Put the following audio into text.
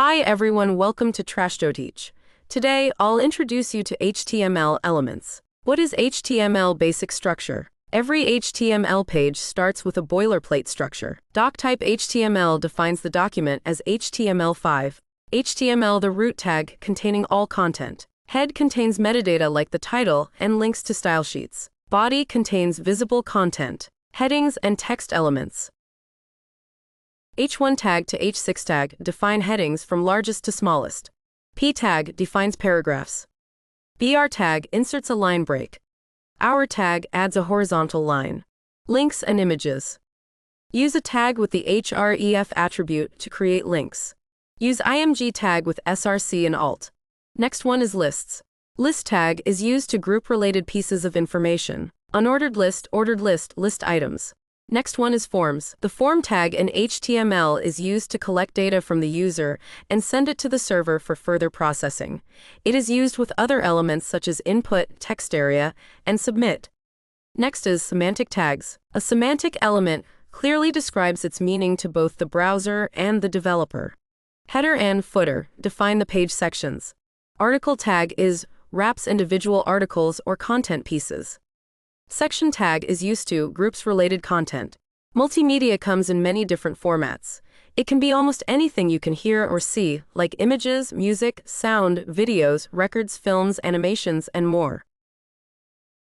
Hi everyone, welcome to Teach. Today, I'll introduce you to HTML elements. What is HTML basic structure? Every HTML page starts with a boilerplate structure. Doctype HTML defines the document as HTML5. HTML the root tag containing all content. Head contains metadata like the title and links to style sheets. Body contains visible content, headings and text elements. H1 tag to H6 tag define headings from largest to smallest. P tag defines paragraphs. BR tag inserts a line break. Our tag adds a horizontal line. Links and images. Use a tag with the href attribute to create links. Use img tag with src and alt. Next one is lists. List tag is used to group related pieces of information. Unordered list, ordered list, list items. Next one is forms. The form tag in HTML is used to collect data from the user and send it to the server for further processing. It is used with other elements such as input, text area, and submit. Next is semantic tags. A semantic element clearly describes its meaning to both the browser and the developer. Header and footer define the page sections. Article tag wraps individual articles or content pieces. Section tag is used to groups related content. Multimedia comes in many different formats. It can be almost anything you can hear or see, like images, music, sound, videos, records, films, animations, and more.